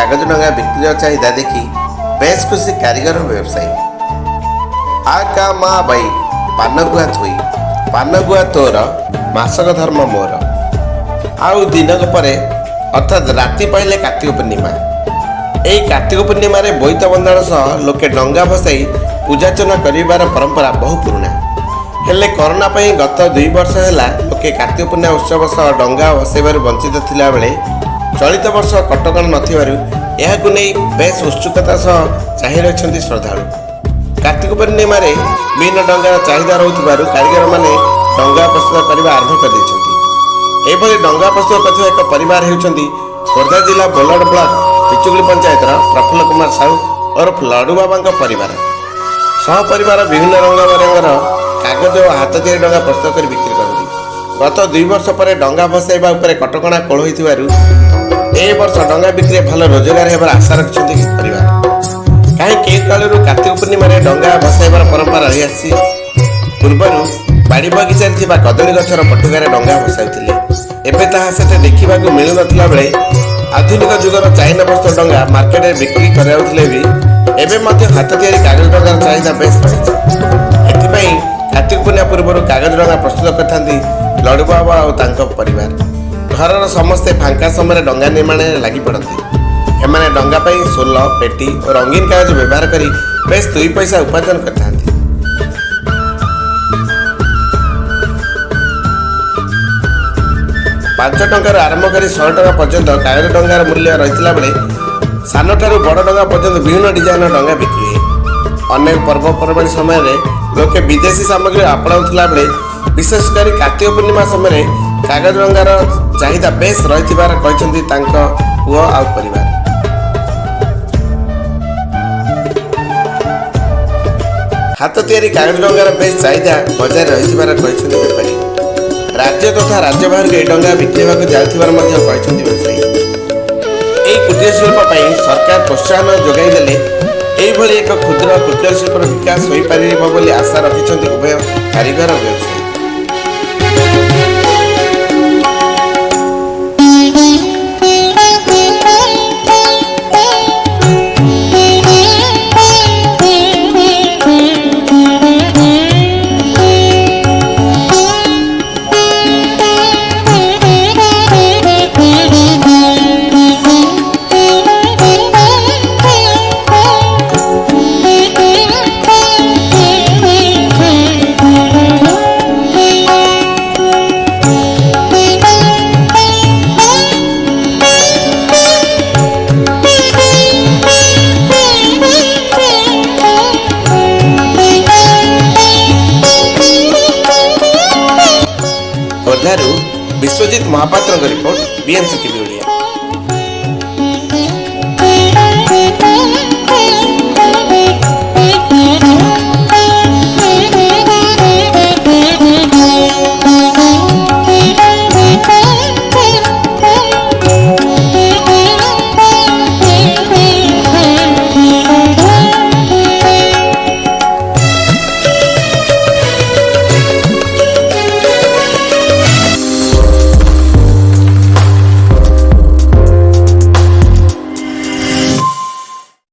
कागज डंगा बिक्री चाहिदा देखी बेस खुशी कारीगर व्यवसायी। आ का मा बाई पानगुआ थोई पानगुआ तोर मासक धर्म मोर। आउ दिनक परे अर्थात राति पहले कार्तिक पूर्णिमा। यही कार्तिक पूर्णिमा बोईत बंधाण सह लोके डंगा भसाई पूजार्चना करिबार परंपरा बहु पुराना। हेले कोरोना पई गत 2 वर्ष हैला लोके कार्तिक पूर्णिमा उत्सव सह डंगा भसाइबार वंचित थिला बेले चलित वर्ष कटकणा नथिबारु एहाकु नै बेस उत्सुकता सह चाहि रहिछन्ति श्रद्धालु। कार्तिक पूर्णिमा विभिन्न डंगार चाहिदा रहुथिबारु कारीगर माने डंगा प्रस्तुत करबा आरंभ कर दैछन्ति। एभली डंगा प्रस्तुत करथिबा एक परिवार हेउछन्ति खोर्धा जिला बोलड ब्लॉक पिचुगली पंचायतर प्रफुल्ल कुमार साहू और लडू बाबा परिवार सह परिवार विभिन्न रंगबरंगर कागज और हाथ तिआरी डंगा प्रस्तुत कर बिक्री करती। गत 2 वर्ष पर डंगा भसाइबा उपरे कटकणा कोल होइथिबारु ए वर्ष डंगा बिक्री भल रोजगार हेबार आशा रखिछन्ति परिवार। कहीं के कालरू कार्तिक पूर्णिमा डंगा भसाइबार परंपरा रही आसी। पूर्वरु बाड़ी बगीचा थिबा कदली गछर पटुगारे डंगा भसाउथिले। एबे ताहा सेते देखिबाकू मिलु नथिला बेले आधुनिक जुगर चाइना वस्तु डंगा मार्केट में बिक्री कराउथिले भी एबे मध्य हाथ तिआरी कागज डंगार चाहिदा बेस रही। एथिपाई कार्तिक पूर्णिमा पूर्व कागज डंगा प्रस्तुत करथांती लडू बाबा और तांको परिवार। घरर समस्ते फांका समय डंगा निर्माण लगी पड़ती। एमाने डंगा पाई सोल पेटी और रंगीन कागज व्यवहार करी बेस 2 पैसा उपार्जन करथांती। 5 टंकार आरंभ कर 100 टका पर्यंत कागज डंगार मूल्य रही बेले सान ठारू बड़ डंगा पर्यंत विभिन्न डिजाइन डंगा बिक्री हुए। अनेक पर्वपर्वाणी समय लोके विदेशी सामग्री आपणाउथिला बेले विशेषकर कार्तिक पूर्णिमा समय कागज डंगार चाहिदा बेस रही कहते पुओ आ परिवार। हाथ तिआरी कागज डंगार बेस चाहिदा बजार रही बेपारी। राज्य तथा राज्य बाहर ए डंगा बिक्री होगा जाउथिबार व्यवसायी। यही कुटीर शिल्प सरकार प्रोत्साहन जोगाई देले एभली एक क्षुद्र कुटीर शिल्प विकास हो पारिबो बोली आशा रखिछन्ति उभय कारीगर और व्यवसायी। Biswajit Mahapatra report BNC TV.